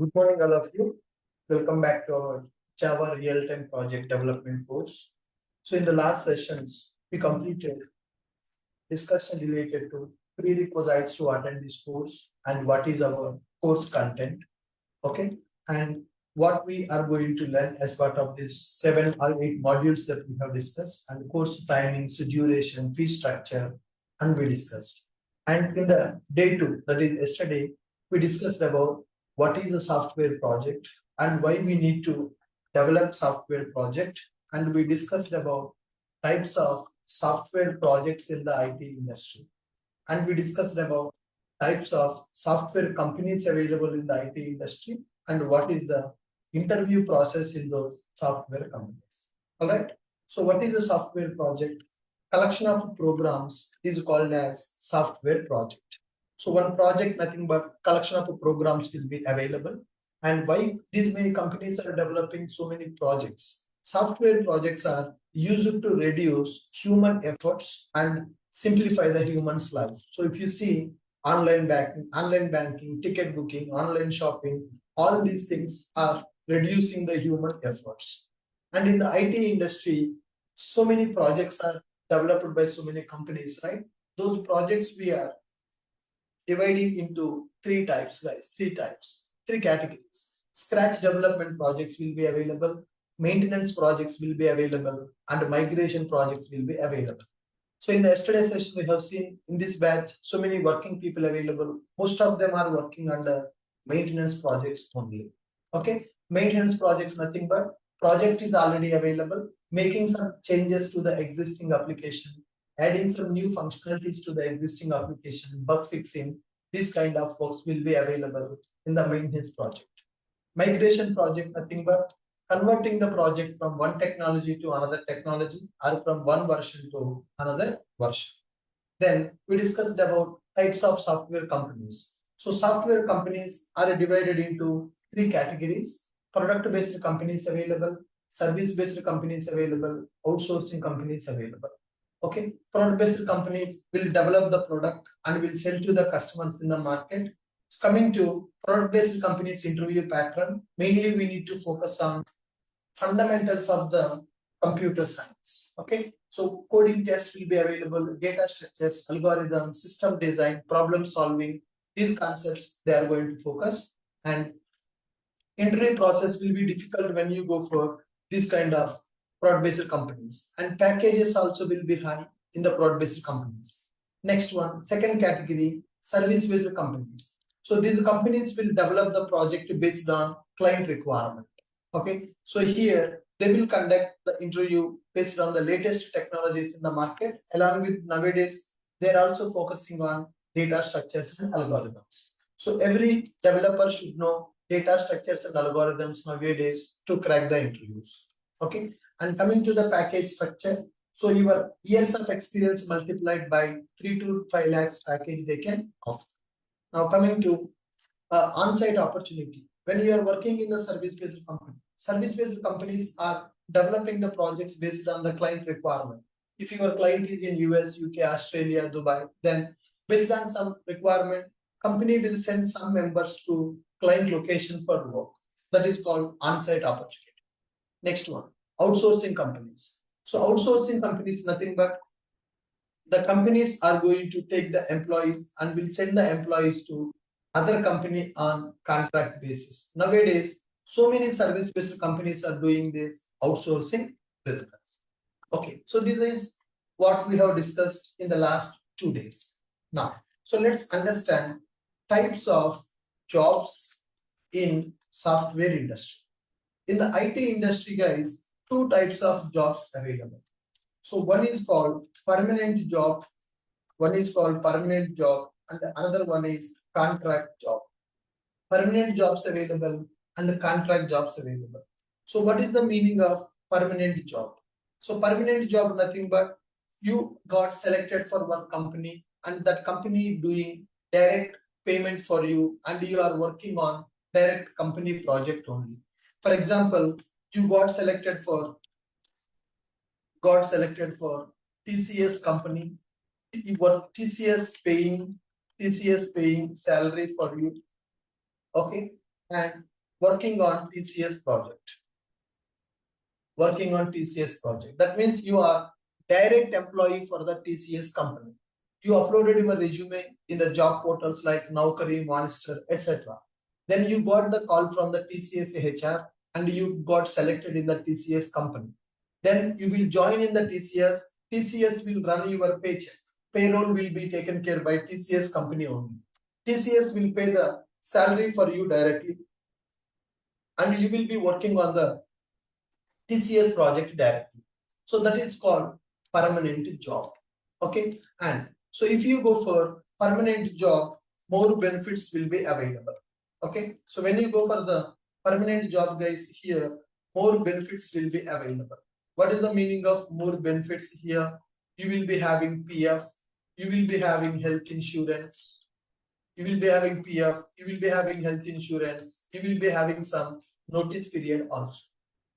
Good morning, all of you. Welcome back to our Java real-time project development course. So in the last sessions, we completed discussion related to prerequisites to attend this course and what is our course content. Okay. And what we are going to learn as part of these 7 or 8 modules that we have discussed, and course timings, duration, fee structure, and we discussed. And in the day 2, that is yesterday, we discussed about what is a software project and why we need to develop software project. And we discussed about types of software projects in the IT industry. And we discussed about types of software companies available in the IT industry and what is the interview process in those software companies. All right. So what is a software project? Collection of programs is called as software project. So one project, nothing but collection of programs will be available. And why these many companies are developing so many projects? Software projects are used to reduce human efforts and simplify the human's life. So if you see online banking, ticket booking, online shopping, all these things are reducing the human efforts. And in the IT industry, so many projects are developed by so many companies, right? Those projects we are dividing into 3 types, guys, 3 categories. Scratch development projects will be available, maintenance projects will be available, and migration projects will be available. So in the yesterday session, we have seen in this batch, so many working people available. Most of them are working under maintenance projects only. Okay, maintenance projects, nothing but project is already available, making some changes to the existing application, adding some new functionalities to the existing application, bug fixing, these kind of works will be available in the maintenance project. Migration project, nothing but converting the project from one technology to another technology or from one version to another version. Then we discussed about types of software companies. So software companies are divided into 3 categories: product-based companies available, service-based companies available, outsourcing companies available. Okay, product-based companies will develop the product and will sell to the customers in the market. Coming to product-based companies interview pattern, mainly we need to focus on fundamentals of the computer science. Okay, so coding tests will be available, data structures, algorithms, system design, problem solving, these concepts they are going to focus. And interview process will be difficult when you go for this kind of product-based companies, and packages also will be high in the product-based companies. Next one, second category, service-based companies. So these companies will develop the project based on client requirement. Okay, so here they will conduct the interview based on the latest technologies in the market. Along with nowadays, they are also focusing on data structures and algorithms. So every developer should know data structures and algorithms nowadays to crack the interviews. Okay, and coming to the package structure, so your years of experience multiplied by 3 to 5 lakhs package they can offer. Now coming to on-site opportunity. When you are working in the service-based company, service-based companies are developing the projects based on the client requirement. If your client is in US, UK, Australia, Dubai, then based on some requirement, company will send some members to client location for work. That is called on-site opportunity. Next one, outsourcing companies. So outsourcing companies, nothing but the companies are going to take the employees and will send the employees to other company on contract basis. Nowadays, so many service-based companies are doing this outsourcing business. Okay, so this is what we have discussed in the last 2 days. Now, so let's understand types of jobs in software industry. In the IT industry, guys, 2 types of jobs available. So one is called permanent job, and another one is contract job. Permanent jobs available and contract jobs available. So what is the meaning of permanent job? So permanent job, nothing but you got selected for one company and that company doing direct payment for you and you are working on direct company project only. For example, you got selected for TCS company. You got TCS paying salary for you. Okay, and working on TCS project. Working on TCS project. That means you are direct employee for the TCS company. You uploaded your resume in the job portals like Naukri, Monster, etc. Then you got the call from the TCS HR and you got selected in the TCS company. Then you will join in the TCS. TCS will run your paycheck. Payroll will be taken care by TCS company only. TCS will pay the salary for you directly and you will be working on the TCS project directly. So that is called permanent job. Okay. And so if you go for permanent job, more benefits will be available. Okay. So when you go for the permanent job, guys, here, more benefits will be available. What is the meaning of more benefits here? You will be having PF, you will be having health insurance, you will be having PF, you will be having health insurance, you will be having some notice period also.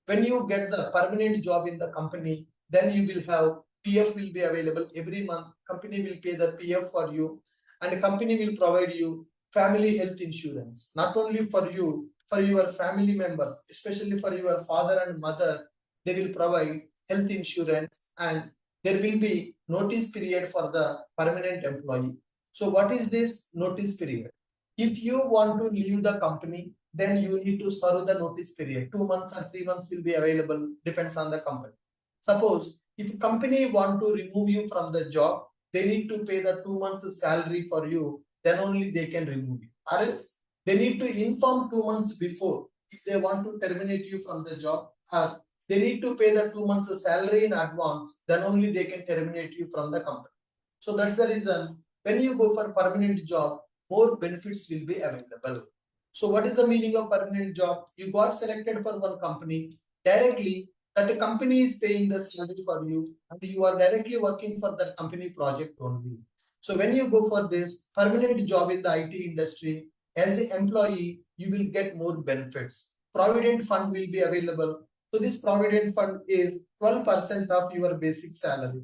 When you get the permanent job in the company, then you will have PF will be available every month. Company will pay the PF for you, and the company will provide you family health insurance. Not only for you, for your family members, especially for your father and mother, they will provide health insurance, and there will be notice period for the permanent employee. So what is this notice period? If you want to leave the company, then you need to serve the notice period. 2 months or 3 months will be available, depends on the company. Suppose if company want to remove you from the job, they need to pay the 2 months salary for you, then only they can remove you. Or else they need to inform 2 months before if they want to terminate you from the job, or they need to pay the 2 months salary in advance, then only they can terminate you from the company. So that's the reason when you go for permanent job, more benefits will be available. So what is the meaning of permanent job? You got selected for one company directly, that company is paying the salary for you and you are directly working for that company project only. So when you go for this permanent job in the IT industry, as an employee, you will get more benefits. Provident fund will be available. So this provident fund is 12% of your basic salary.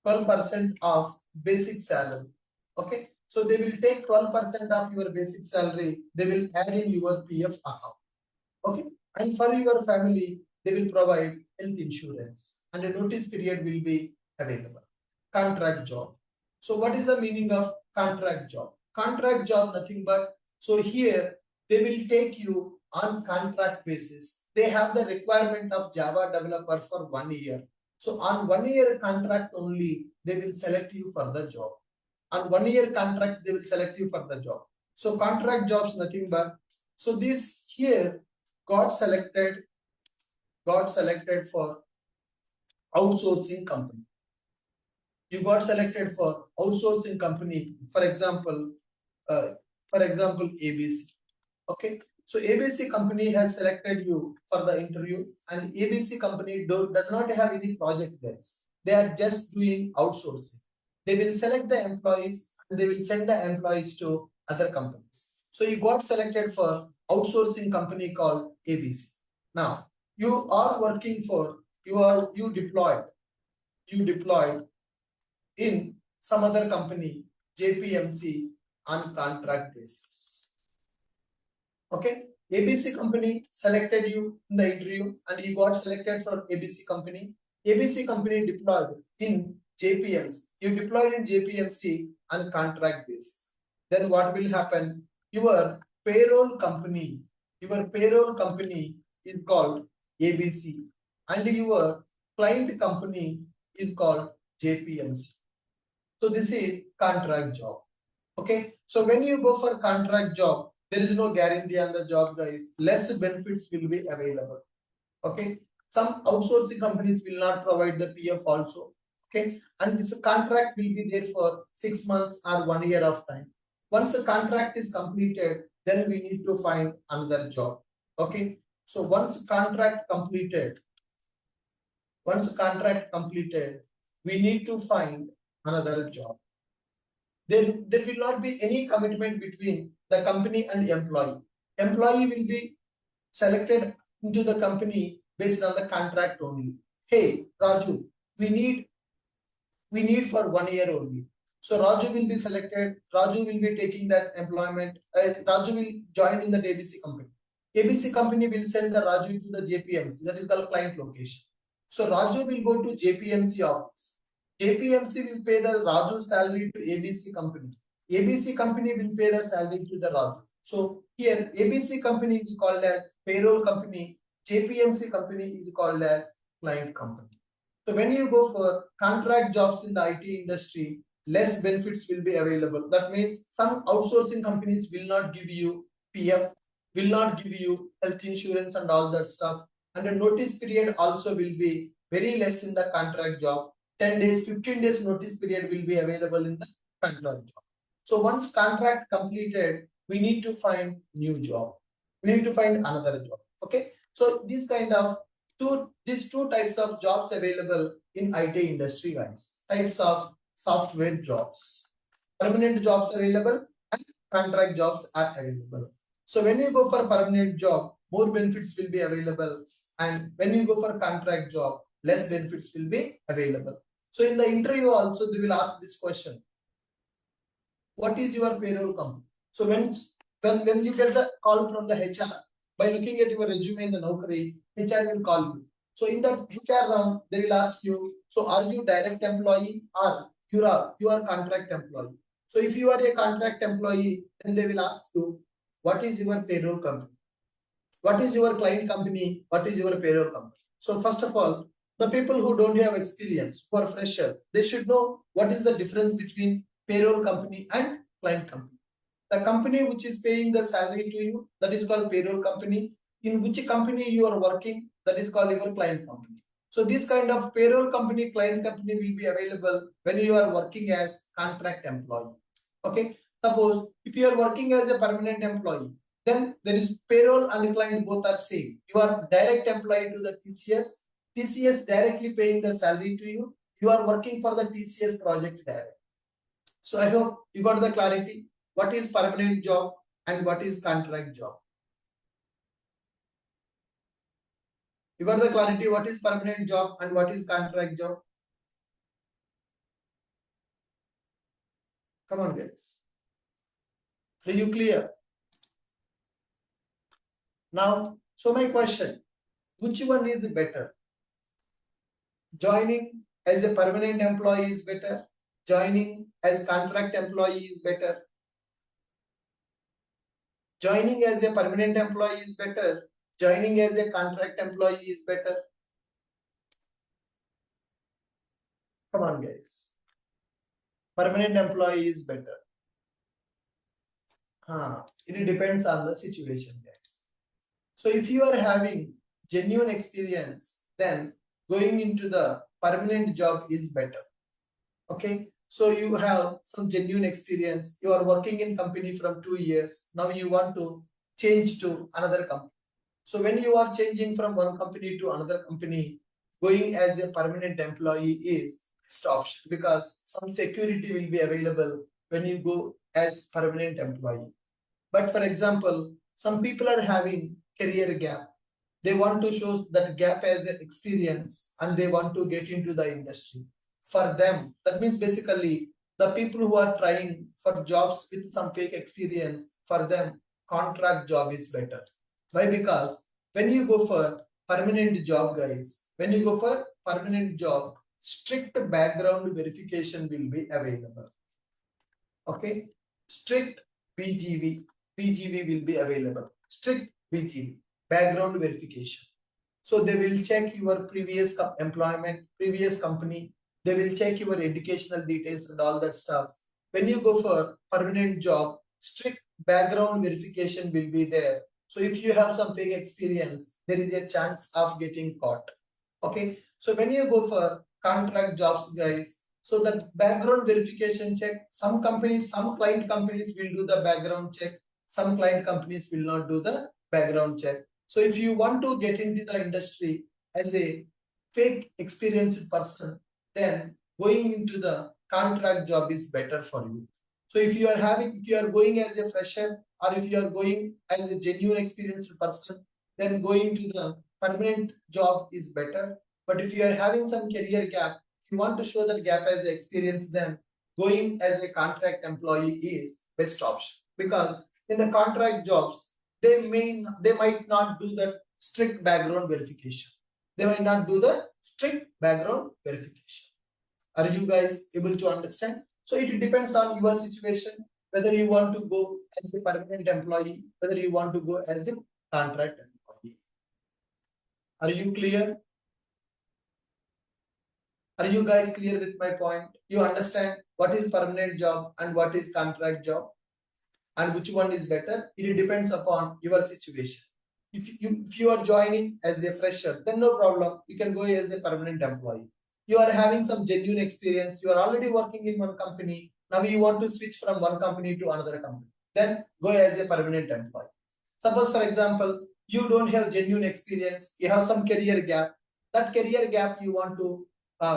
12% of basic salary. Okay. So they will take 12% of your basic salary. They will add in your PF account. Okay. And for your family, they will provide health insurance and a notice period will be available. Contract job. So what is the meaning of contract job? Contract job, nothing but, so here they will take you on contract basis. They have the requirement of Java developer for 1 year. So on 1 year contract only, they will select you for the job. On 1 year contract, they will select you for the job. So contract jobs, nothing but, so this here got selected for outsourcing company. You got selected for outsourcing company, for example, ABC. Okay, so ABC company has selected you for the interview, and ABC company does not have any project guys. They are just doing outsourcing. They will select the employees and they will send the employees to other companies. So you got selected for outsourcing company called ABC. Now you are working for you deployed in some other company, JPMC, on contract basis. Okay, ABC company selected you in the interview and you got selected for ABC company. ABC company deployed in JPMC. You deployed in JPMC on contract basis. Then what will happen? Your payroll company is called ABC and your client company is called JPMC. So this is contract job. Okay. So when you go for contract job, there is no guarantee on the job, guys. Less benefits will be available. Okay. Some outsourcing companies will not provide the PF also. Okay. And this contract will be there for 6 months or 1 year of time. Once the contract is completed, then we need to find another job. Okay. So once contract completed, we need to find another job. There will not be any commitment between the company and employee. Employee will be selected into the company based on the contract only. Hey, Raju, we need for 1 year only. So Raju will be selected. Raju will be taking that employment. Raju will join in the ABC company. ABC company will send the Raju to the JPMC, that is called client location. So Raju will go to JPMC office. JPMC will pay the Raju salary to ABC company. ABC company will pay the salary to the Raju. So here ABC company is called as payroll company. JPMC company is called as client company. So when you go for contract jobs in the IT industry, less benefits will be available. That means some outsourcing companies will not give you PF, will not give you health insurance and all that stuff. And the notice period also will be very less in the contract job. 10 days, 15 days notice period will be available in the contract job. So once contract completed, we need to find new job. We need to find another job. Okay. So these two types of jobs available in IT industry, guys. Types of software jobs. Permanent jobs available and contract jobs are available. So when you go for permanent job, more benefits will be available. And when you go for contract job, less benefits will be available. So in the interview also, they will ask this question. What is your payroll company? So when you get the call from the HR, by looking at your resume in the Naukri, HR will call you. So in that HR round, they will ask you, so are you direct employee or you are contract employee? So if you are a contract employee, then they will ask you, what is your payroll company? What is your client company? What is your payroll company? So first of all, the people who don't have experience, who are freshers, they should know what is the difference between payroll company and client company. The company which is paying the salary to you, that is called payroll company. In which company you are working, that is called your client company. So this kind of payroll company, client company will be available when you are working as contract employee. Okay. Suppose if you are working as a permanent employee, then there is payroll and client both are same. You are direct employee to the TCS. TCS directly paying the salary to you. You are working for the TCS project direct. So I hope you got the clarity. What is permanent job and what is contract job? You got the clarity. What is permanent job and what is contract job? Come on, guys. Are you clear? Now, so my question, which one is better? Joining as a permanent employee is better. Joining as contract employee is better. Joining as a permanent employee is better. Joining as a contract employee is better. Come on, guys. Permanent employee is better. It depends on the situation, guys. So if you are having genuine experience, then going into the permanent job is better. Okay. So you have some genuine experience. You are working in company from 2 years. Now you want to change to another company. So when you are changing from one company to another company, going as a permanent employee is best option because some security will be available when you go as permanent employee. But for example, some people are having career gap. They want to show that gap as an experience and they want to get into the industry. For them, that means basically the people who are trying for jobs with some fake experience, for them, contract job is better. Why? Because when you go for permanent job, guys, when you go for permanent job, strict background verification will be available. Okay, strict BGV will be available. Strict BGV, background verification. So they will check your previous employment, previous company. They will check your educational details and all that stuff. When you go for permanent job, strict background verification will be there. So if you have some fake experience, there is a chance of getting caught. Okay. So when you go for contract jobs, guys, so the background verification check, some companies, some client companies will do the background check. Some client companies will not do the background check. So if you want to get into the industry as a fake experienced person, then going into the contract job is better for you. So if you are going as a fresher or if you are going as a genuine experienced person, then going to the permanent job is better. But if you are having some career gap, if you want to show that gap as experience, then going as a contract employee is best option, because in the contract jobs they might not do the strict background verification. They might not do the strict background verification. Are you guys able to understand? So it depends on your situation, whether you want to go as a permanent employee, whether you want to go as a contract employee. Are you clear? Are you guys clear with my point? You understand what is permanent job and what is contract job, and which one is better? It depends upon your situation. If you are joining as a fresher, then no problem. You can go as a permanent employee. You are having some genuine experience. You are already working in one company. Now you want to switch from one company to another company. Then go as a permanent employee. Suppose, for example, you don't have genuine experience. You have some career gap. That career gap you want to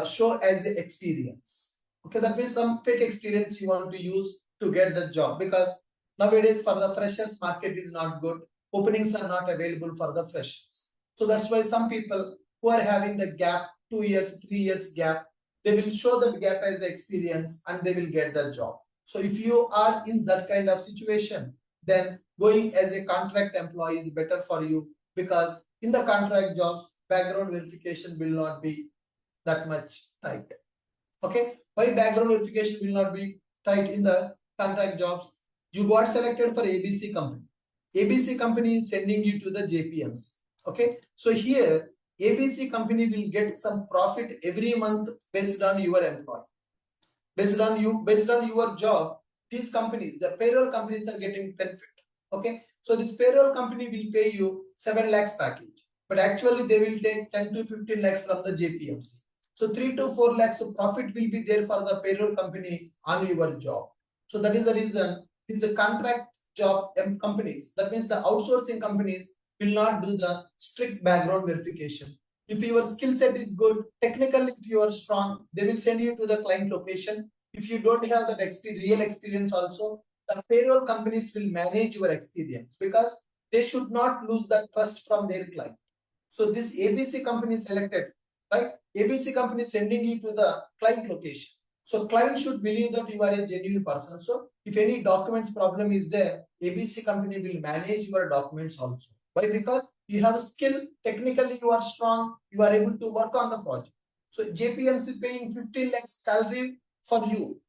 show as the experience. Okay, that means some fake experience you want to use to get the job, because nowadays for the freshers market is not good. Openings are not available for the freshers. So that's why some people who are having the gap, 2 years, 3 years gap, they will show that gap as the experience and they will get the job. So if you are in that kind of situation, then going as a contract employee is better for you, because in the contract jobs, background verification will not be that much tight. Okay, why background verification will not be tight in the contract jobs? You got selected for ABC company. ABC company is sending you to the JPMs. Okay, so here ABC company will get some profit every month based on your employee. Based on your job, these companies, the payroll companies are getting benefit. Okay, so this payroll company will pay you 7 lakhs package, but actually they will take 10 to 15 lakhs from the JPMC. So 3 to 4 lakhs of profit will be there for the payroll company on your job. So that is the reason it's a contract job companies. That means the outsourcing companies will not do the strict background verification. If your skill set is good, technically if you are strong, they will send you to the client location. If you don't have that real experience also, the payroll companies will manage your experience, because they should not lose that trust from their client. So this ABC company selected, right? ABC company sending you to the client location. So client should believe that you are a genuine person. So if any documents problem is there, ABC company will manage your documents also. Why? Because you have a skill, technically you are strong, you are able to work on the project. So JPMC paying 15 lakhs salary for you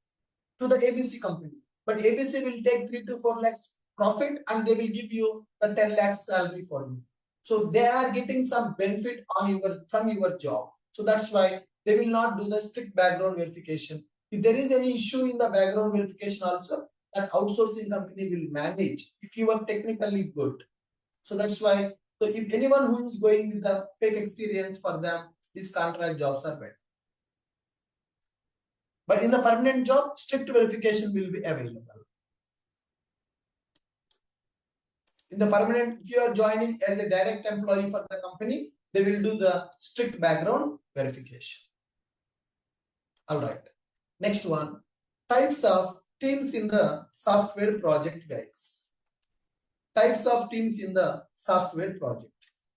to the ABC company, but ABC will take 3 to 4 lakhs profit and they will give you the 10 lakhs salary for you. So they are getting some benefit on from your job. So that's why they will not do the strict background verification. If there is any issue in the background verification also, that outsourcing company will manage if you are technically good. So that's why, so if anyone who is going with the fake experience, for them, these contract jobs are better. But in the permanent job, strict verification will be available. In the permanent, if you are joining as a direct employee for the company, they will do the strict background verification. All right. Next one, types of teams in the software project, guys. Types of teams in the software project.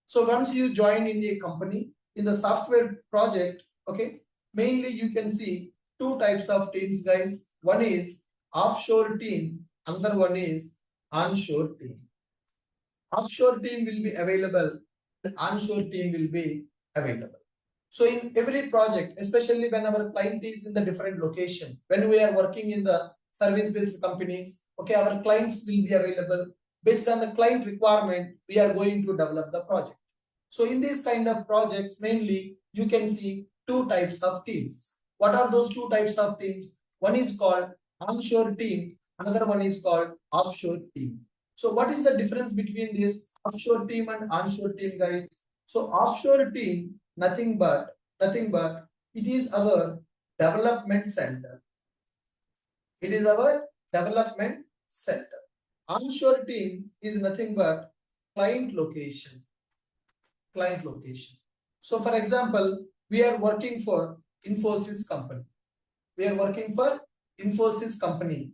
So once you join in a company, in the software project, okay, mainly you can see two types of teams, guys. One is offshore team, another one is onshore team. Offshore team will be available, onshore team will be available. So in every project, especially when our client is in the different location, when we are working in the service-based companies, okay, our clients will be available. Based on the client requirement, we are going to develop the project. So in these kind of projects, mainly you can see two types of teams. What are those two types of teams? One is called onshore team, another one is called offshore team. So what is the difference between this offshore team and onshore team, guys? So offshore team, nothing but it is our development center. It is our development center. Onshore team is nothing but client location. Client location. So for example, we are working for Infosys company. We are working for Infosys company,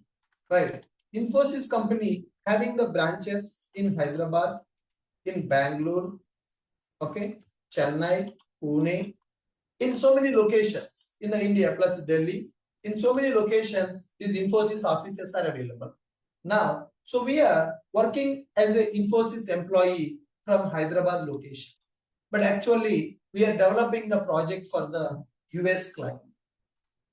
right? Infosys company having the branches in Hyderabad, in Bangalore, okay, Chennai, Pune, in so many locations in the India plus Delhi. in so many locations, these Infosys offices are available. Now, so we are working as a Infosys employee from Hyderabad location, but actually we are developing the project for the US client.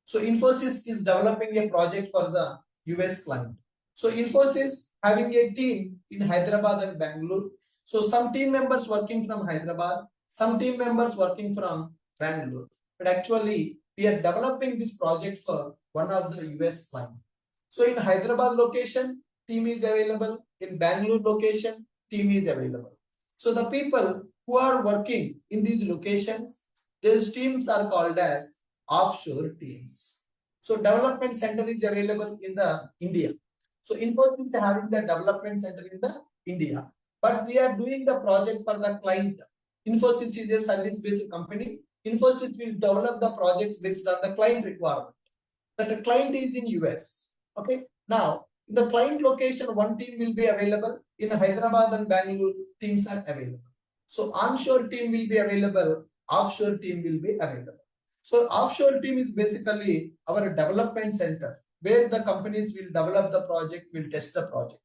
So Infosys is developing a project for the US client. So Infosys having a team in Hyderabad and Bangalore. So some team members working from Hyderabad, some team members working from Bangalore. But actually we are developing this project for one of the US client. So in Hyderabad location, team is available. In Bangalore location, team is available. So the people who are working in these locations, those teams are called as offshore teams. So development center is available in the India. So Infosys is having the development center in the India, but we are doing the project for the client. Infosys is a service-based company. Infosys will develop the projects based on the client requirement. That the client is in US. Okay. Now, in the client location, one team will be available. In Hyderabad and Bangalore, teams are available. So onshore team will be available. Offshore team will be available. So offshore team is basically our development center where the companies will develop the project, will test the project.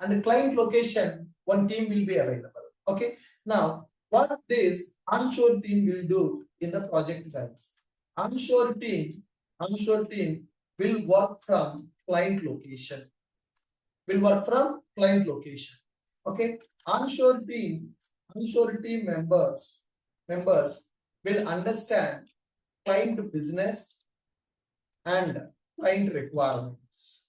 And the client location, one team will be available. Okay. Now, what this onshore team will do in the project guys? Onshore team will work from client location. Will work from client location. Okay. Onshore team members will understand client business and client requirements.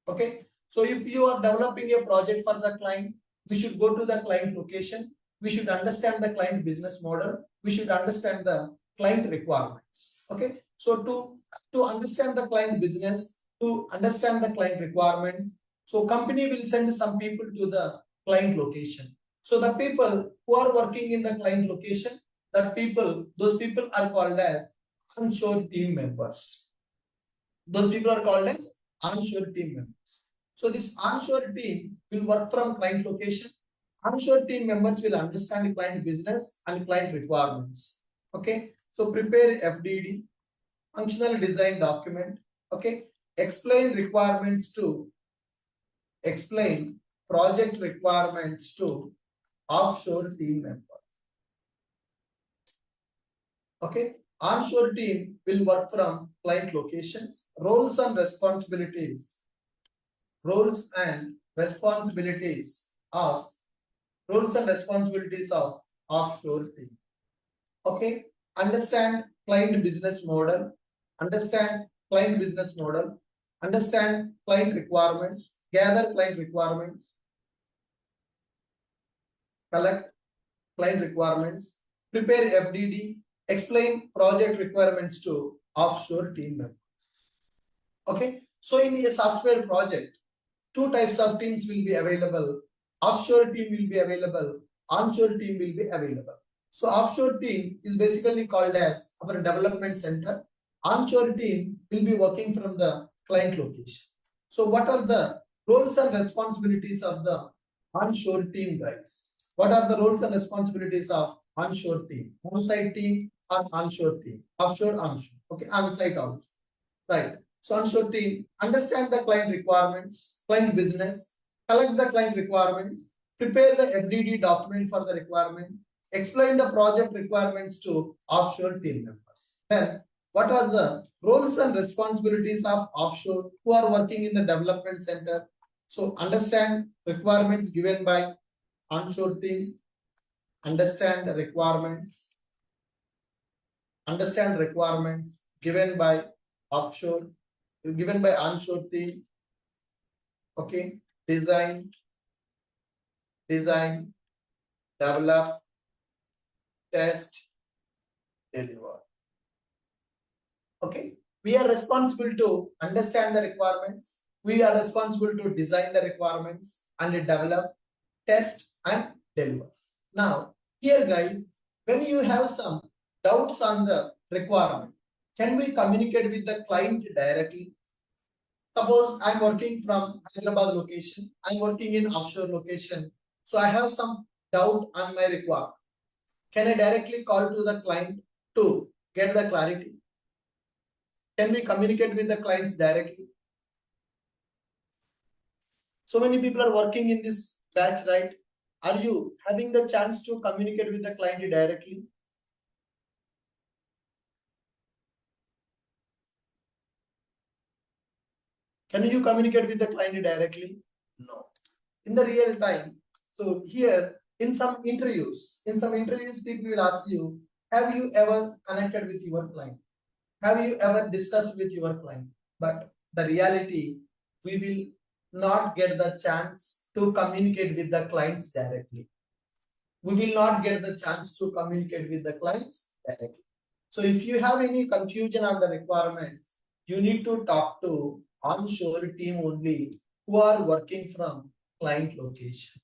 Okay. So if you are developing a project for the client, we should go to the client location. We should understand the client business model. We should understand the client requirements. Okay. So to understand the client business, to understand the client requirements, so company will send some people to the client location. So the people who are working in the client location, those people are called as onshore team members. Those people are called as onshore team members. So this onshore team will work from client location. Onshore team members will understand client business and client requirements. Okay. So prepare FDD, functional design document. Okay. Explain project requirements to offshore team member. Okay. Onshore team will work from client locations. Roles and responsibilities of offshore team. Okay. Understand client business model. Understand client requirements. Gather client requirements. Collect client requirements. Prepare FDD. Explain project requirements to offshore team members. Okay. So in a software project, two types of teams will be available. Offshore team will be available. Onshore team will be available. So offshore team is basically called as our development center. Onshore team will be working from the client location. So what are the roles and responsibilities of the onshore team, guys? What are the roles and responsibilities of onshore team? On-site team or onshore team? Offshore, onshore. Okay, on-site also. Right. So onshore team, understand the client requirements, client business, collect the client requirements, prepare the FDD document for the requirement, explain the project requirements to offshore team members. Then, what are the roles and responsibilities of offshore who are working in the development center? So, understand requirements given by onshore team, understand requirements given by offshore, given by onshore team. Okay, design, develop, test, deliver. Okay, we are responsible to understand the requirements. We are responsible to design the requirements and develop, test, and deliver. Now, here guys, when you have some doubts on the requirement, can we communicate with the client directly? Suppose I'm working from Hyderabad location, I'm working in offshore location. So I have some doubt on my requirement. Can I directly call to the client to get the clarity? Can we communicate with the clients directly? So many people are working in this batch, right? Are you having the chance to communicate with the client directly? Can you communicate with the client directly? No. In the real time. So here, in some interviews, people will ask you, have you ever connected with your client? Have you ever discussed with your client? But the reality, we will not get the chance to communicate with the clients directly. We will not get the chance to communicate with the clients directly. So if you have any confusion on the requirement, you need to talk to onshore team only who are working from client location.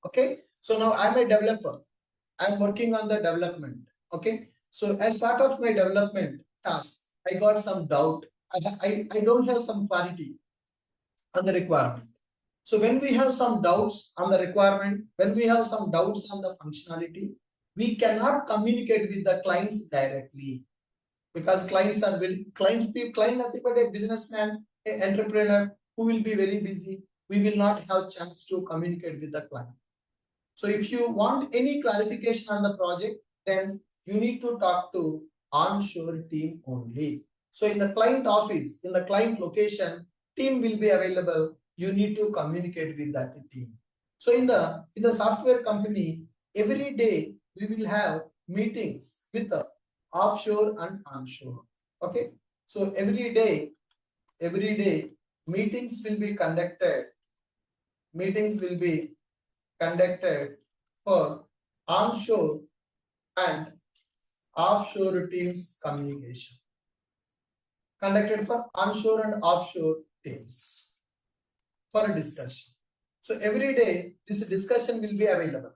Okay. So now I'm a developer. I'm working on the development. Okay. So as part of my development task, I got some doubt. I don't have some clarity on the requirement. So when we have some doubts on the requirement, when we have some doubts on the functionality, we cannot communicate with the clients directly because clients are very client nothing but a businessman, an entrepreneur who will be very busy. We will not have chance to communicate with the client. So if you want any clarification on the project, then you need to talk to onshore team only. So in the client office, in the client location, team will be available. You need to communicate with that team. So in the software company, every day we will have meetings with the offshore and onshore. Okay. So every day meetings will be conducted. Meetings will be conducted for onshore and offshore teams communication. Conducted for onshore and offshore teams for a discussion. So every day this discussion will be available.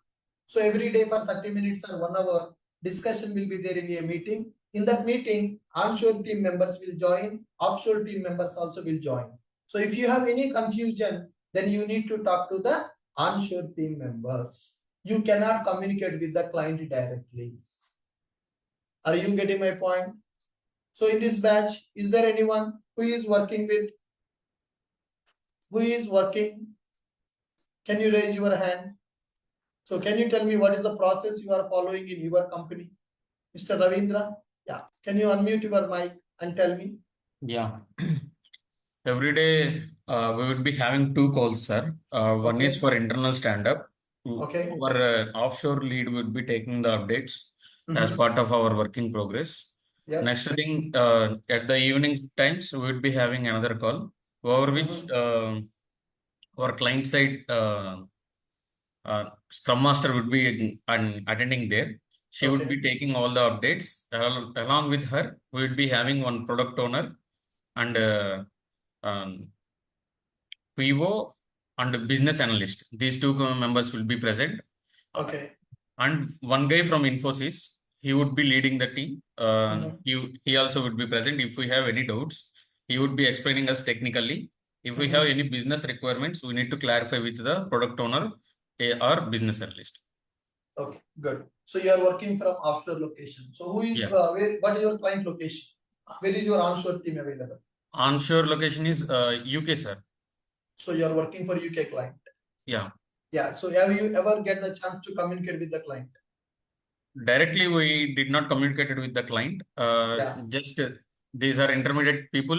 So every day for 30 minutes or 1 hour, discussion will be there in a meeting. In that meeting, onshore team members will join, offshore team members also will join. So if you have any confusion, then you need to talk to the onshore team members. You cannot communicate with the client directly. Are you getting my point? So in this batch, is there anyone who is working with, who is working? Can you raise your hand? So can you tell me what is the process you are following in your company? Mr. Ravindra? Yeah. Can you unmute your mic and tell me? Yeah. Every day we would be having two calls, sir. One Okay. is for internal stand-up. Okay. Our offshore lead would be taking the updates as part of our working progress. Yeah. Next thing, at the evening times, we would be having another call over which our client side Scrum Master would be attending there. She would be taking all the updates. Along with her, we would be having one product owner and um, PO and business analyst. These two members will be present. Okay. And one guy from Infosys, he would be leading the team. He also would be present. If we have any doubts, he would be explaining us technically. If we have any business requirements, we need to clarify with the product owner or business analyst. Okay, good. So you are working from offshore location. So who is what is your client location? Where is your onshore team available? Onshore location is UK, sir. So you are working for UK client. Yeah. Yeah. So have you ever get the chance to communicate with the client? Directly, we did not communicate with the client. Just these are intermediate people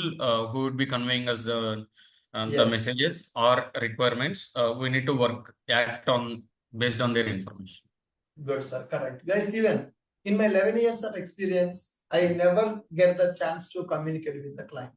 who would be conveying us the messages or requirements. We need to act on based on their information. Good, sir. Correct. Guys, even in my 11 years of experience, I never get the chance to communicate with the client.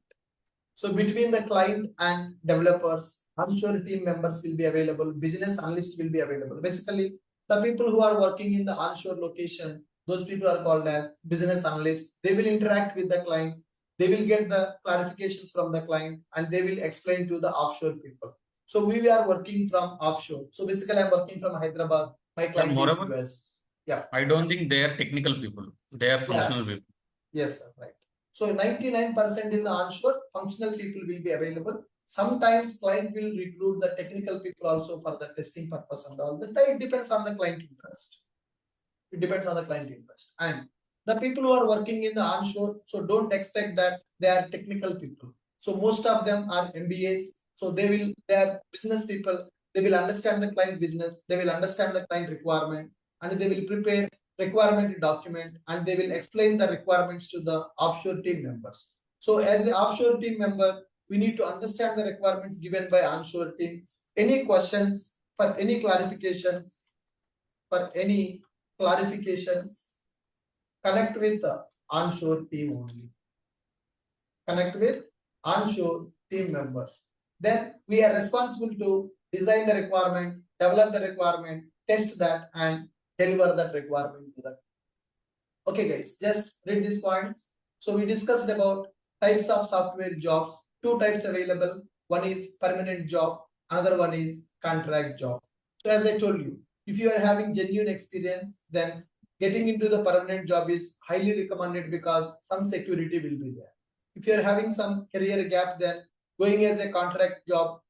So between the client and developers, onshore team members will be available, business analyst will be available. Basically, the people who are working in the onshore location, those people are called as business analysts. They will interact with the client. They will get the clarifications from the client and they will explain to the offshore people. So we are working from offshore. So basically, I'm working from Hyderabad. My client is US. Yeah. I don't think they are technical people. They are functional people. Yes, sir. Right. So 99% in the onshore, functional people will be available. Sometimes client will recruit the technical people also for the testing purpose and all. That it depends on the client interest. It depends on the client interest. And The people who are working in the onshore, so don't expect that they are technical people. So most of them are MBAs. So they are business people. They will understand the client business. They will understand the client requirement, and they will prepare requirement document, and they will explain the requirements to the offshore team members. So as an offshore team member, we need to understand the requirements given by onshore team. Any questions for any clarifications, for any clarifications, connect with the onshore team only. Connect with onshore team members. Then we are responsible to design the requirement, develop the requirement, test that, and deliver that requirement to the. Okay, guys, just read these points. So we discussed about types of software jobs. Two types available. One is permanent job. Another one is contract job. So as I told you, if you are having genuine experience, then getting into the permanent job is highly recommended because some security will be there. If you are having some career gap, then going as a contract job,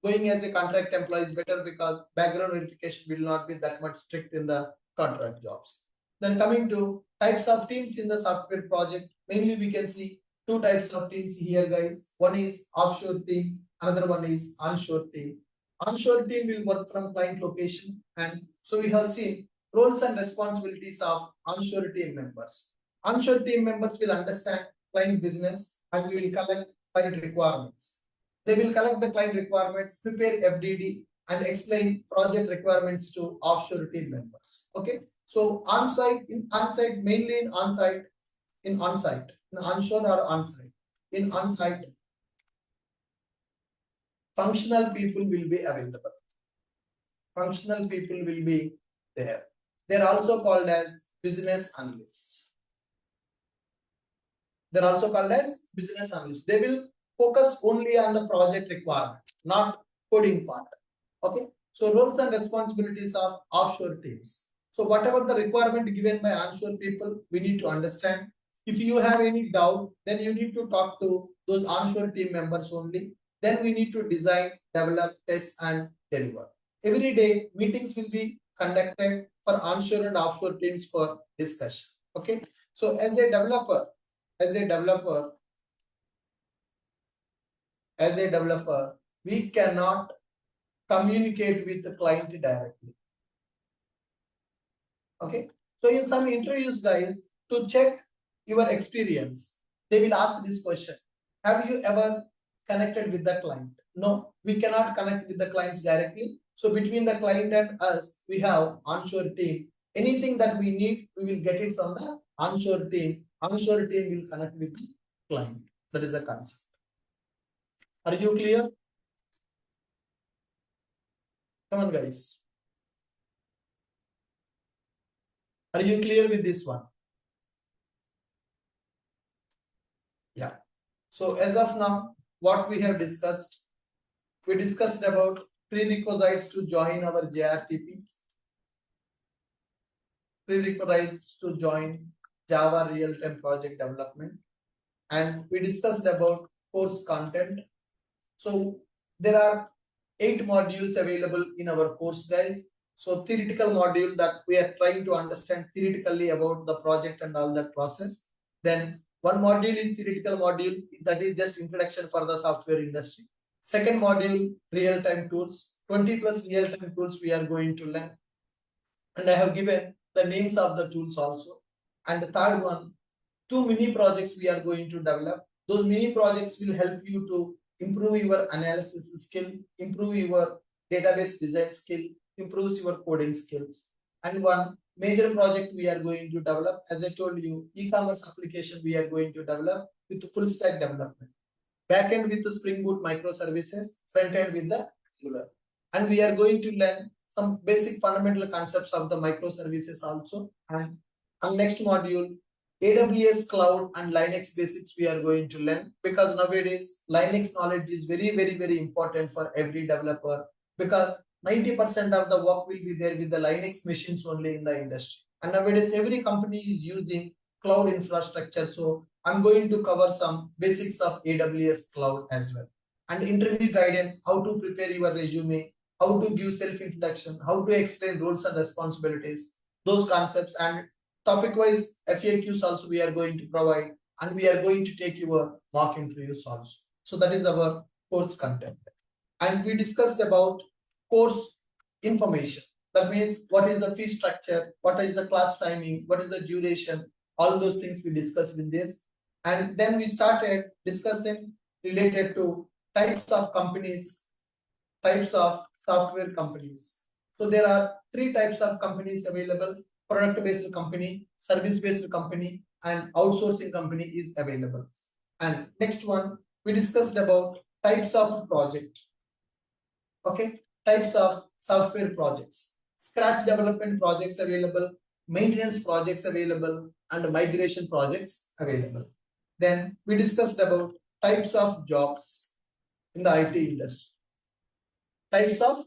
going as a contract employee is better because background verification will not be that much strict in the contract jobs. Then coming to types of teams in the software project, mainly we can see two types of teams here, guys. One is offshore team, another one is onshore team. Onshore team will work from client location, and so we have seen roles and responsibilities of onshore team members. Onshore team members will understand client business and we will collect client requirements. They will collect the client requirements, prepare FDD, and explain project requirements to offshore team members. Okay. So on-site, mainly in on-site, in onshore or on-site. In on-site, functional people will be available. Functional people will be there. They're also called as business analysts. They're also called as business analysts. They will focus only on the project requirement, not coding part. Okay. So roles and responsibilities of offshore teams. So whatever the requirement given by onshore people, we need to understand. If you have any doubt, then you need to talk to those onshore team members only. Then we need to design, develop, test, and deliver. Every day, meetings will be conducted for onshore and offshore teams for discussion. Okay. So as a developer, as a developer, we cannot communicate with the client directly. Okay. So in some interviews, guys, to check your experience, they will ask this question. Have you ever connected with the client? No, we cannot connect with the clients directly. So between the client and us, we have onshore team. Anything that we need, we will get it from the onshore team. Onshore team will connect with the client. That is the concept. Are you clear? Come on, guys. Are you clear with this one? Yeah. So as of now, what we have discussed, we discussed about prerequisites to join our JRTP, prerequisites to join Java real-time project development, and we discussed about course content. So there are 8 modules available in our course, guys. So theoretical module that we are trying to understand theoretically about the project and all that process. Then one module is theoretical module, that is just introduction for the software industry. Second module, real-time tools, 20 plus real-time tools we are going to learn. And I have given the names of the tools also. And the third one, 2 mini projects we are going to develop. Those mini projects will help you to improve your analysis skill, improve your database design skill, improves your coding skills. And one major project we are going to develop, as I told you, e-commerce application we are going to develop with full stack development. Backend with the Spring Boot microservices, front end with the Angular. And we are going to learn some basic fundamental concepts of the microservices also. And next module, AWS cloud and Linux basics we are going to learn, because nowadays Linux knowledge is very important for every developer, because 90% of the work will be there with the Linux machines only in the industry. And nowadays every company is using cloud infrastructure. So I'm going to cover some basics of AWS cloud as well. And interview guidance, how to prepare your resume, how to give self-introduction, how to explain roles and responsibilities, those concepts. And Topic wise FAQs also we are going to provide, and we are going to take your mock interviews also. So that is our course content. And we discussed about course information. That means what is the fee structure, what is the class timing, what is the duration, all those things we discussed in this. And then we started discussing related to types of companies, types of software companies. So there are three types of companies available: product based company, service based company, and outsourcing company is available. And next one, we discussed about types of project. Okay, types of software projects: scratch development projects available, maintenance projects available, and migration projects available. Then we discussed about types of jobs in the IT industry. Types of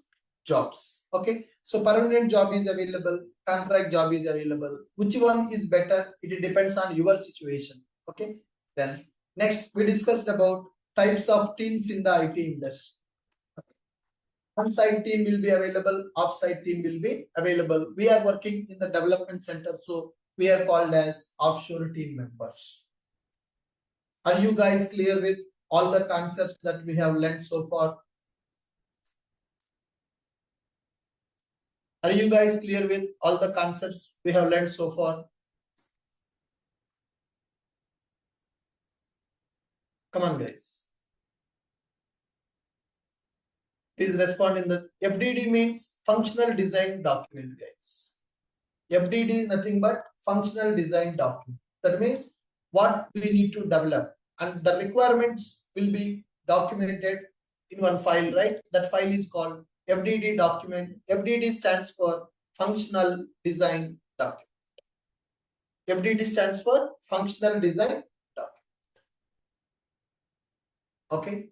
jobs. Okay, so permanent job is available, contract job is available. Which one is better? It depends on your situation. Okay, then next we discussed about types of teams in the IT industry. On-site team will be available, off-site team will be available. We are working in the development center, so we are called as offshore team members. Are you guys clear with all the concepts that we have learned so far? Are you guys clear with all the concepts we have learned so far? Come on, guys. Please respond in the FDD means functional design document, guys. FDD is nothing but functional design document. That means what we need to develop, and the requirements will be documented in one file, right? That file is called FDD document. FDD stands for functional design document. FDD stands for functional design document. Okay.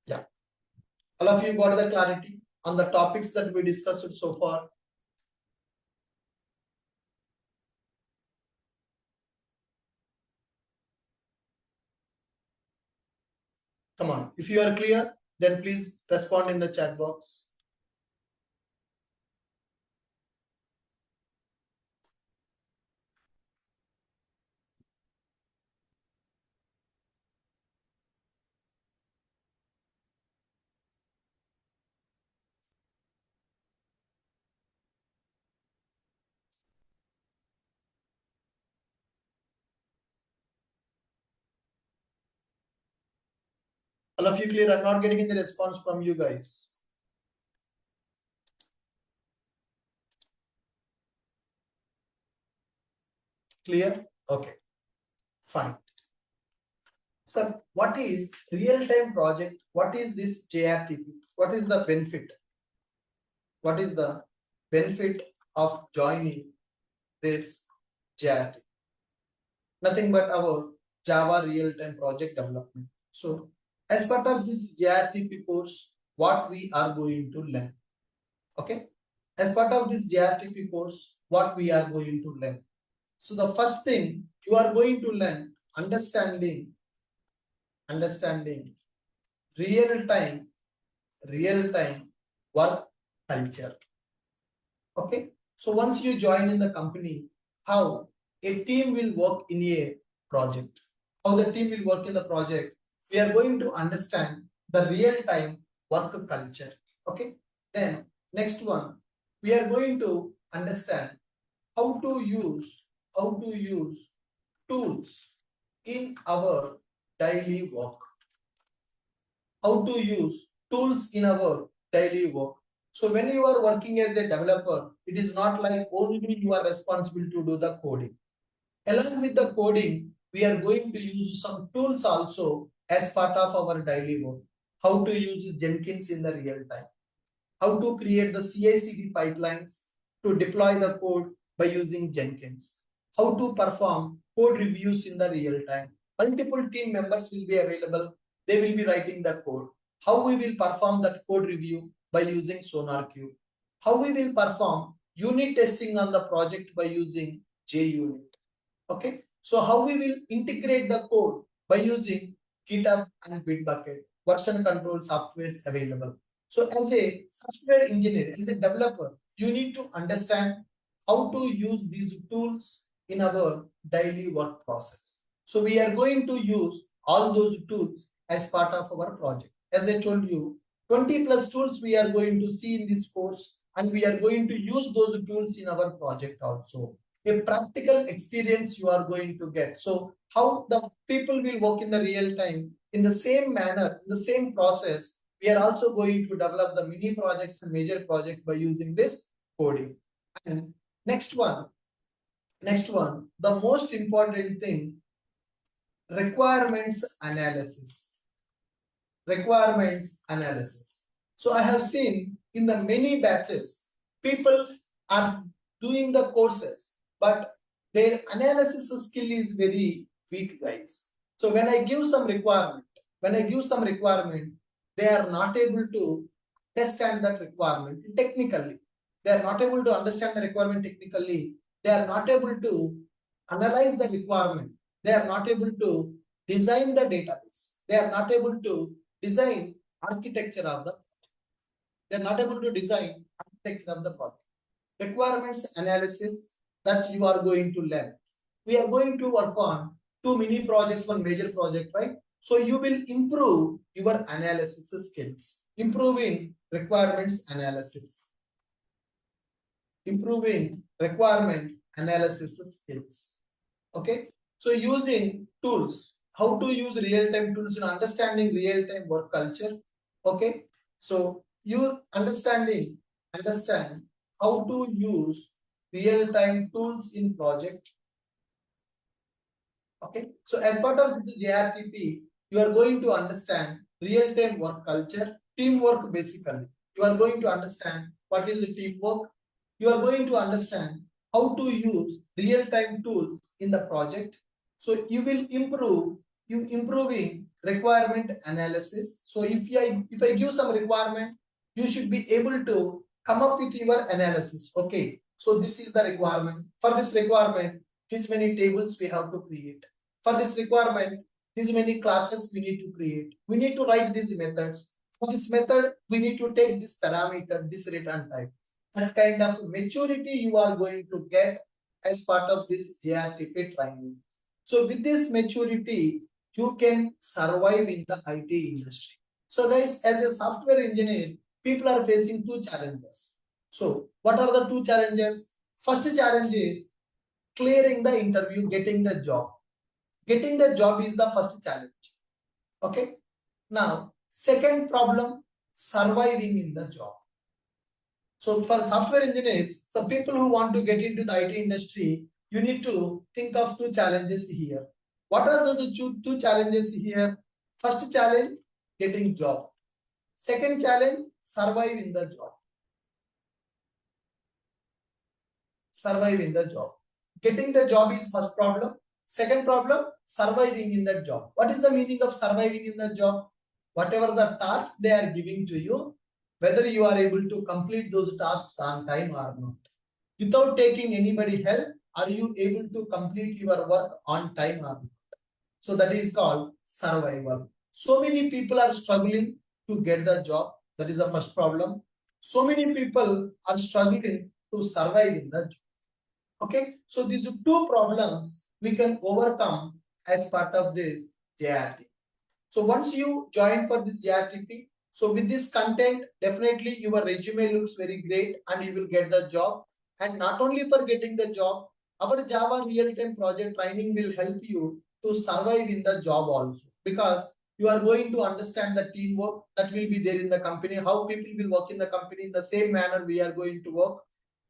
Yeah. All of you got the clarity on the topics that we discussed so far? Come on. If you are clear, then please respond in the chat box. All of you clear? I'm not getting any response from you guys. Clear? Okay. Fine. So what is real-time project? What is this JRTP? What is the benefit? What is the benefit of joining this JRTP? Nothing but our Java real-time project development. So as part of this JRTP course, what we are going to learn? Okay. As part of this JRTP course, what we are going to learn? So the first thing you are going to learn understanding real-time work culture. Okay. So once you join in the company, how a team will work in a project, how the team will work in the project, we are going to understand the real-time work culture. Okay. Then next one, we are going to understand how to use tools in our daily work. How to use tools in our daily work. So when you are working as a developer, it is not like only you are responsible to do the coding. Along with the coding, we are going to use some tools also as part of our daily work. How to use Jenkins in the real time. How to create the CI/CD pipelines to deploy the code by using Jenkins. How to perform code reviews in the real time. Multiple team members will be available. They will be writing the code. How we will perform that code review by using SonarQube. How we will perform unit testing on the project by using JUnit. Okay. So how we will integrate the code by using GitHub and Bitbucket. Version control software is available. So as a software engineer, as a developer, you need to understand how to use these tools in our daily work process. So we are going to use all those tools as part of our project. As I told you, 20 plus tools we are going to see in this course, and we are going to use those tools in our project also. A practical experience you are going to get. So how the people will work in the real time in the same manner, in the same process, we are also going to develop the mini projects and major projects by using this coding. And next one, the most important thing, requirements analysis. Requirements analysis. So I have seen in the many batches, people are doing the courses, but their analysis skill is very weak, guys. So when I give some requirement, they are not able to understand that requirement technically. They are not able to understand the requirement technically. They are not able to analyze the requirement. They are not able to design the database. They are not able to design architecture of the, they are not able to design architecture of the project. Requirements analysis that you are going to learn. We are going to work on two mini projects, one major project, right? So you will improve your analysis skills, improving requirements analysis, improving requirement analysis skills. Okay, so using tools, how to use real-time tools and understanding real-time work culture. Okay, so you understand how to use real-time tools in project. Okay, so as part of the JRTP, you are going to understand real-time work culture, teamwork basically. You are going to understand what is the teamwork. You are going to understand how to use real-time tools in the project. So you will improving requirement analysis. So if I give some requirement, you should be able to come up with your analysis. Okay, so this is the requirement. For this requirement, this many tables we have to create. For this requirement, these many classes we need to create. We need to write these methods. For this method, we need to take this parameter, this return type. That kind of maturity you are going to get as part of this JRTP training. So with this maturity, you can survive in the IT industry. So guys, as a software engineer, people are facing two challenges. So what are the two challenges? First challenge is clearing the interview, getting the job. Getting the job is the first challenge. Okay. Now, second problem, surviving in the job. So for software engineers, the people who want to get into the IT industry, you need to think of two challenges here. What are those two challenges here? First challenge, getting job. Second challenge, survive in the job. Survive in the job. Getting the job is first problem. Second problem, surviving in that job. What is the meaning of surviving in the job? Whatever the task they are giving to you, whether you are able to complete those tasks on time or not. Without taking anybody help, are you able to complete your work on time or not? So that is called survival. So many people are struggling to get the job. That is the first problem. So many people are struggling to survive in the job. Okay, so these two problems we can overcome as part of this JRTP. So once you join for this JRTP, so with this content, definitely your resume looks very great and you will get the job. And not only for getting the job, our Java real-time project training will help you to survive in the job also, because you are going to understand the teamwork that will be there in the company, how people will work in the company in the same manner we are going to work.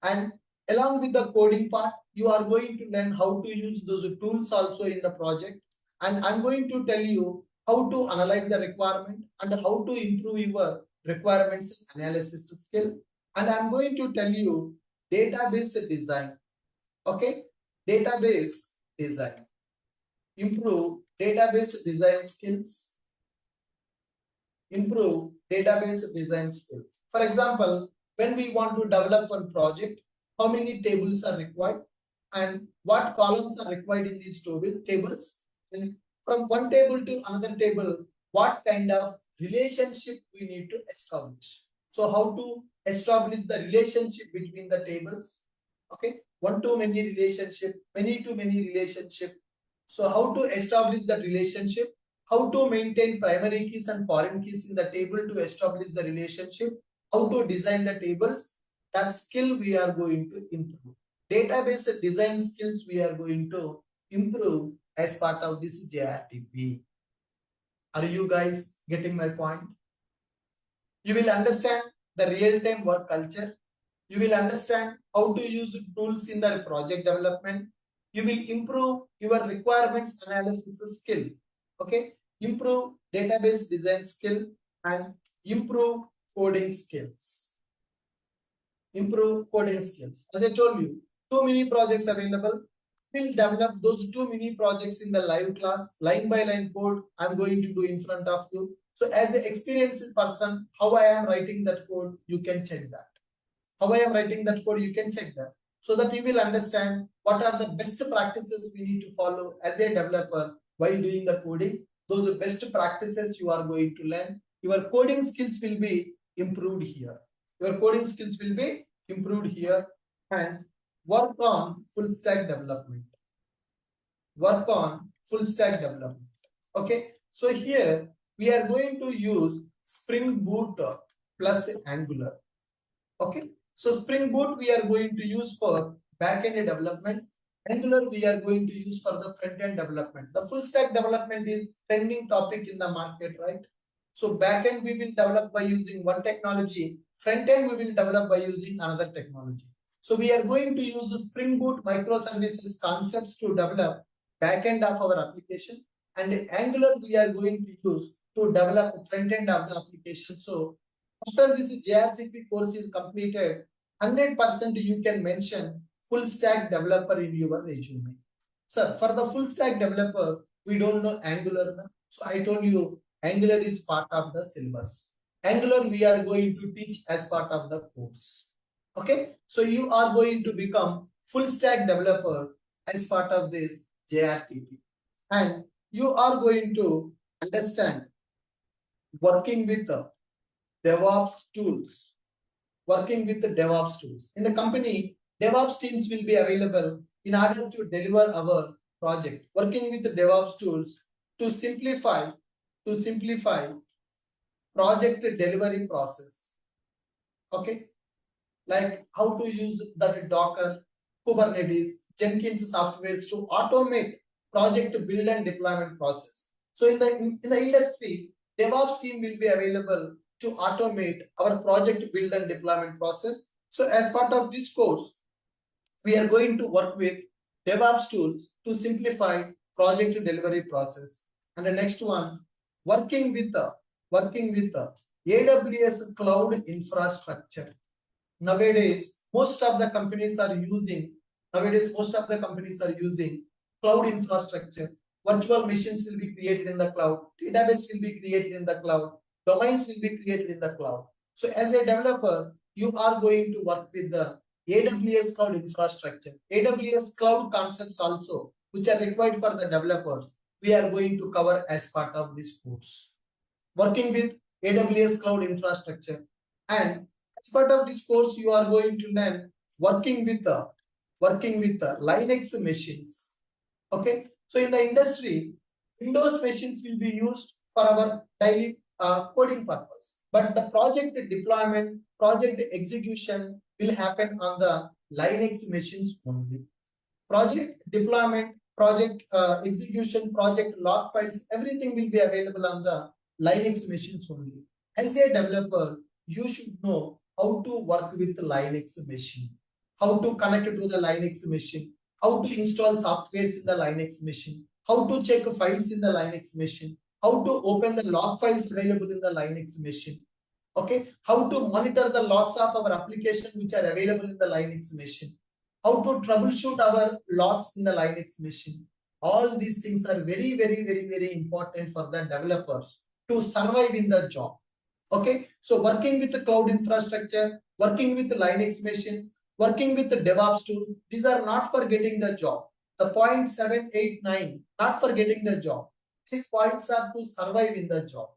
And along with the coding part, you are going to learn how to use those tools also in the project. And I'm going to tell you how to analyze the requirement and how to improve your requirements analysis skill. And I'm going to tell you database design. Okay, database design. Improve database design skills. Improve database design skills. For example, when we want to develop one project, how many tables are required and what columns are required in these tables, and from one table to another table, what kind of relationship we need to establish. So how to establish the relationship between the tables? Okay, one to many relationship, many to many relationship. So how to establish that relationship? How to maintain primary keys and foreign keys in the table to establish the relationship? How to design the tables? That skill we are going to improve. Database design skills we are going to improve as part of this JRTP. Are you guys getting my point? You will understand the real-time work culture. You will understand how to use tools in the project development. You will improve your requirements analysis skill. Okay, improve database design skill and improve coding skills. Improve coding skills. As I told you, two mini projects available. We'll develop those two mini projects in the live class, line by line code. I'm going to do in front of you. So as an experienced person, how I am writing that code, you can check that. How I am writing that code, you can check that. So that you will understand what are the best practices we need to follow as a developer while doing the coding. Those are best practices you are going to learn. Your coding skills will be improved here. Your coding skills will be improved here and work on full stack development. Work on full stack development. Okay. So here we are going to use Spring Boot plus Angular. Okay. So Spring Boot we are going to use for backend development. Angular we are going to use for the front-end development. The full stack development is trending topic in the market, right? So backend we will develop by using one technology. Front-end we will develop by using another technology. So we are going to use the Spring Boot microservices concepts to develop backend of our application, and Angular we are going to use to develop front-end of the application. So after this JRTP course is completed, 100% you can mention full stack developer in your resume. Sir, for the full stack developer, we don't know Angular. So I told you Angular is part of the syllabus. Angular we are going to teach as part of the course. Okay, so you are going to become full stack developer as part of this JRTP, and you are going to understand working with DevOps tools. Working with the DevOps tools. In the company, DevOps teams will be available in order to deliver our project. Working with the DevOps tools to simplify project delivery process. Okay, like how to use that Docker, Kubernetes, Jenkins softwares to automate project build and deployment process. So in the industry, DevOps team will be available to automate our project build and deployment process. So as part of this course, we are going to work with DevOps tools to simplify project delivery process. And the next one, working with the AWS cloud infrastructure. Nowadays, most of the companies are using cloud infrastructure. Virtual machines will be created in the cloud, database will be created in the cloud, domains will be created in the cloud. So as a developer, you are going to work with the AWS cloud infrastructure, AWS cloud concepts also, which are required for the developers. We are going to cover as part of this course. Working with AWS cloud infrastructure, and as part of this course, you are going to learn working with the Linux machines. Okay, so in the industry, Windows machines will be used for our daily coding purpose, but the project deployment, project execution will happen on the Linux machines only. Project deployment, project execution, project log files, everything will be available on the Linux machines only. As a developer, you should know how to work with Linux machine, how to connect to the Linux machine, how to install softwares in the Linux machine, how to check files in the Linux machine, how to open the log files available in the Linux machine. Okay, how to monitor the logs of our application which are available in the Linux machine, how to troubleshoot our logs in the Linux machine. All these things are very, very, very, very important for the developers to survive in the job. Okay, so working with the cloud infrastructure, working with the Linux machines, working with the DevOps tool, these are not for getting the job. The point 7, 8, 9, not for getting the job. These points are to survive in the job.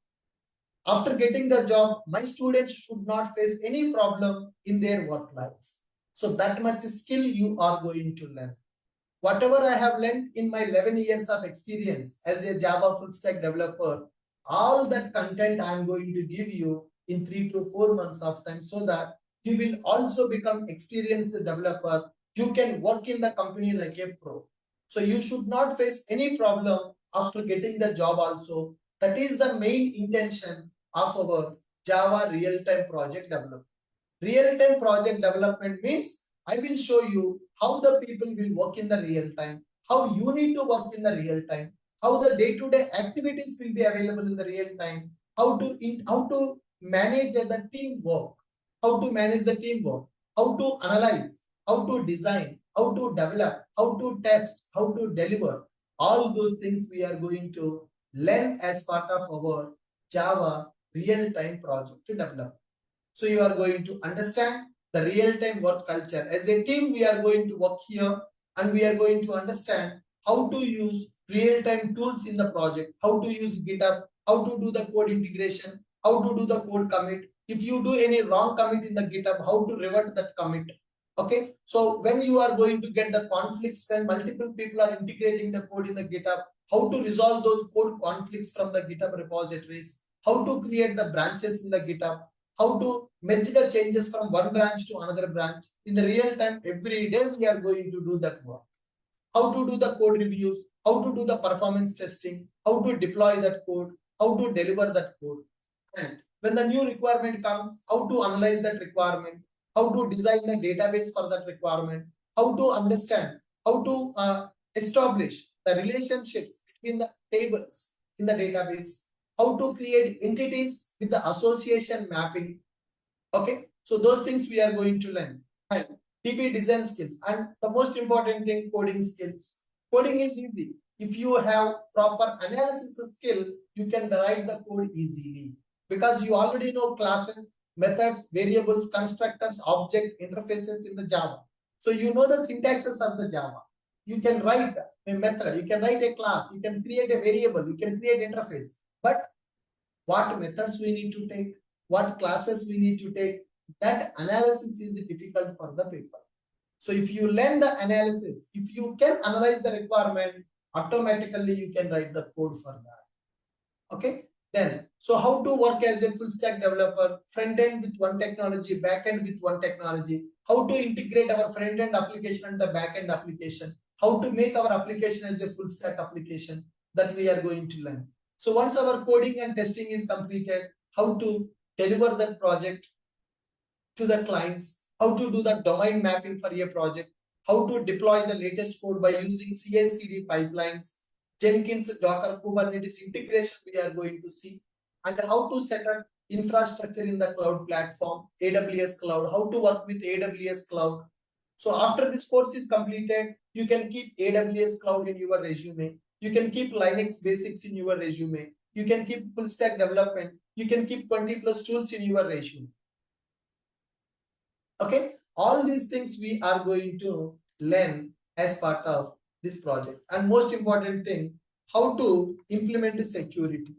after getting the job, my students should not face any problem in their work life. So that much skill you are going to learn. Whatever I have learned in my 11 years of experience as a Java full stack developer, all that content I am going to give you in 3 to 4 months of time, so that you will also become experienced developer. You can work in the company like a pro. So you should not face any problem after getting the job also. That is the main intention of our Java real-time project development. Real-time project development means I will show you how the people will work in the real time, how you need to work in the real time, how the day-to-day activities will be available in the real time, how to manage the teamwork, how to analyze, how to design, how to develop, how to test, how to deliver. All those things we are going to learn as part of our Java real-time project development. So you are going to understand the real-time work culture. As a team, we are going to work here and we are going to understand how to use real-time tools in the project, how to use GitHub, how to do the code integration, how to do the code commit. If you do any wrong commit in the GitHub, how to revert that commit. Okay, so when you are going to get the conflicts, when multiple people are integrating the code in the GitHub, how to resolve those code conflicts from the GitHub repositories, how to create the branches in the GitHub, how to merge the changes from one branch to another branch. In the real time, every day we are going to do that work. How to do the code reviews, how to do the performance testing, how to deploy that code, how to deliver that code. And when the new requirement comes, how to analyze that requirement, how to design the database for that requirement, how to understand, how to establish the relationships between the tables in the database, how to create entities with the association mapping. Okay, so those things we are going to learn. And TP design skills, and the most important thing, coding skills. Coding is easy. If you have proper analysis skill, you can write the code easily because you already know classes, methods, variables, constructors, object, interfaces in the Java. So you know the syntaxes of the Java. You can write a method, you can write a class, you can create a variable, you can create interface. But what methods we need to take, what classes we need to take, that analysis is difficult for the people. So if you learn the analysis, if you can analyze the requirement, automatically you can write the code for that. Okay. Then, so how to work as a full stack developer, front end with one technology, back end with one technology, how to integrate our front end application and the back end application, how to make our application as a full stack application, that we are going to learn. So once our coding and testing is completed, how to deliver that project to the clients, how to do the domain mapping for a project, how to deploy the latest code by using CI/CD pipelines, Jenkins, Docker, Kubernetes integration we are going to see, and how to set up infrastructure in the cloud platform, AWS cloud, how to work with AWS cloud. So after this course is completed, you can keep AWS cloud in your resume. You can keep Linux basics in your resume. You can keep full stack development. You can keep 20 plus tools in your resume. Okay, all these things we are going to learn as part of this project. And most important thing, how to implement security.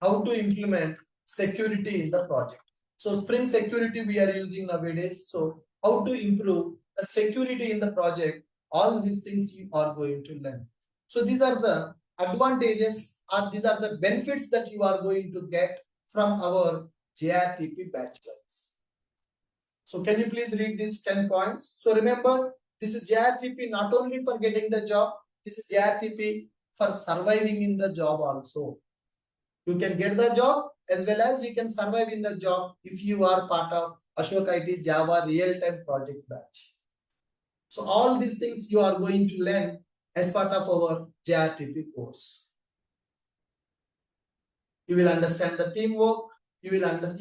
How to implement security in the project. So Spring Security we are using nowadays. So how to improve the security in the project, all these things you are going to learn. So these are the advantages, or these are the benefits that you are going to get from our JRTP bachelors. So can you please read these 10 points? So remember, this is JRTP not only for getting the job, this is JRTP for surviving in the job also. You can get the job as well as you can survive in the job if you are part of Ashok IT Java real-time project batch. So all these things you are going to learn as part of our JRTP course. You will understand the teamwork. You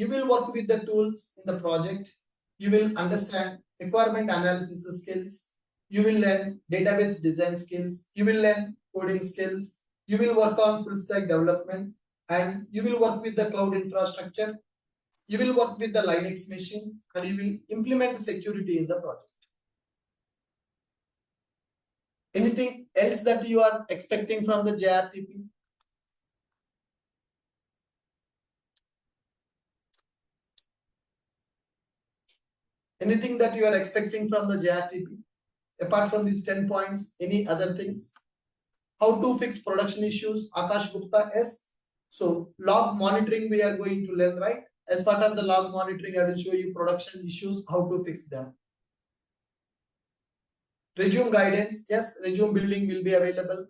will work with the tools in the project. You will understand requirement analysis skills. You will learn database design skills. You will learn coding skills. You will work on full stack development, and you will work with the cloud infrastructure. You will work with the Linux machines, and you will implement security in the project. Anything else that you are expecting from the JRTP? Anything that you are expecting from the JRTP? Apart from these 10 points, any other things? How to fix production issues? Akash Gupta S. So log monitoring we are going to learn, right? As part of the log monitoring, I will show you production issues, how to fix them. Resume guidance, yes, resume building will be available.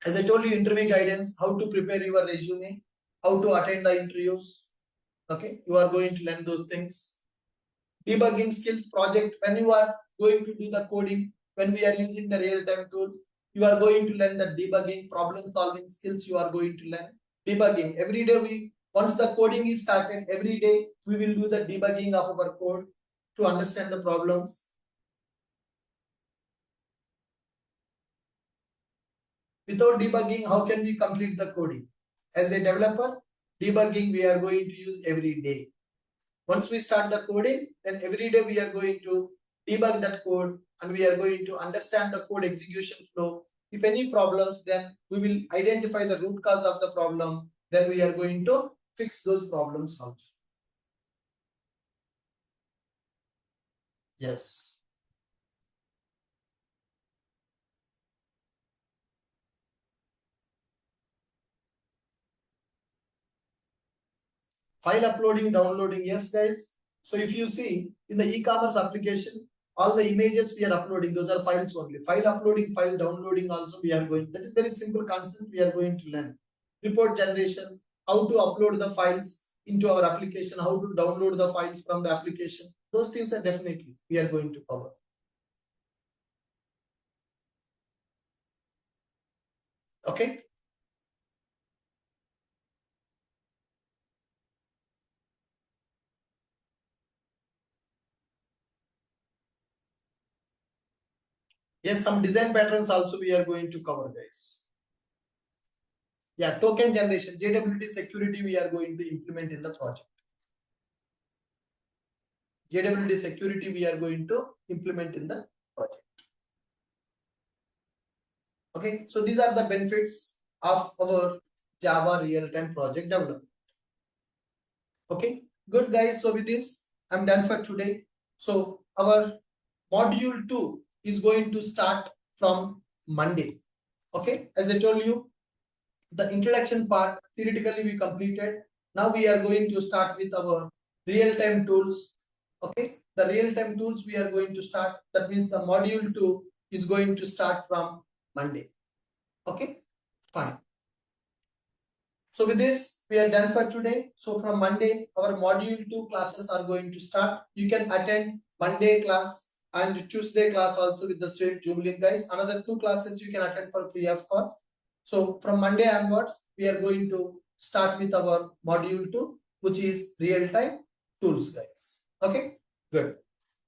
As I told you, interview guidance, how to prepare your resume, how to attend the interviews. Okay, you are going to learn those things. Debugging skills project, when you are going to do the coding, when we are using the real-time tools, you are going to learn the debugging, problem solving skills you are going to learn. Debugging, every day once the coding is started, every day we will do the debugging of our code to understand the problems. Without debugging, how can we complete the coding? As a developer, debugging we are going to use every day. Once we start the coding, then every day we are going to debug that code and we are going to understand the code execution flow. If any problems, then we will identify the root cause of the problem. Then we are going to fix those problems also. Yes. File uploading, downloading, yes guys. So if you see in the e-commerce application, all the images we are uploading, those are files only. File uploading, file downloading also we are going. That is very simple concept we are going to learn. Report generation, how to upload the files into our application, how to download the files from the application. Those things are definitely we are going to cover. Okay. Yes, some design patterns also we are going to cover, guys. Yeah, token generation, JWT security we are going to implement in the project. JWT security we are going to implement in the project. Okay, so these are the benefits of our Java real-time project development. Okay, good guys. So with this, I'm done for today. So our module 2 is going to start from Monday. Okay, as I told you, the introduction part theoretically we completed. Now we are going to start with our real-time tools. Okay, the real-time tools we are going to start. That means the module 2 is going to start from Monday. Okay, fine. So with this, we are done for today. So from Monday, our module 2 classes are going to start. You can attend Monday class and Tuesday class also with the same Zoom link, guys. Another 2 classes you can attend for free of cost. So from Monday onwards, we are going to start with our module 2, which is real-time tools, guys. Okay, good.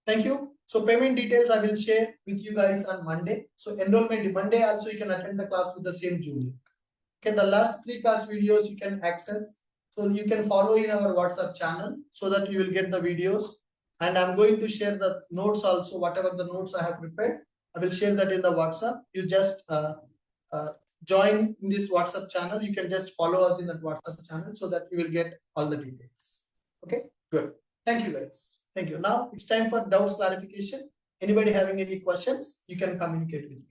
Thank you. So payment details I will share with you guys on Monday. So enrollment Monday also you can attend the class with the same Zoom link. Okay, the last 3 class videos you can access. So you can follow in our WhatsApp channel so that you will get the videos. And I'm going to share the notes also, whatever the notes I have prepared. I will share that in the WhatsApp. You just join in this WhatsApp channel. You can just follow us in that WhatsApp channel so that you will get all the details. Okay, good. Thank you guys. Thank you. Now it's time for doubts clarification. Anybody having any questions, you can communicate with me.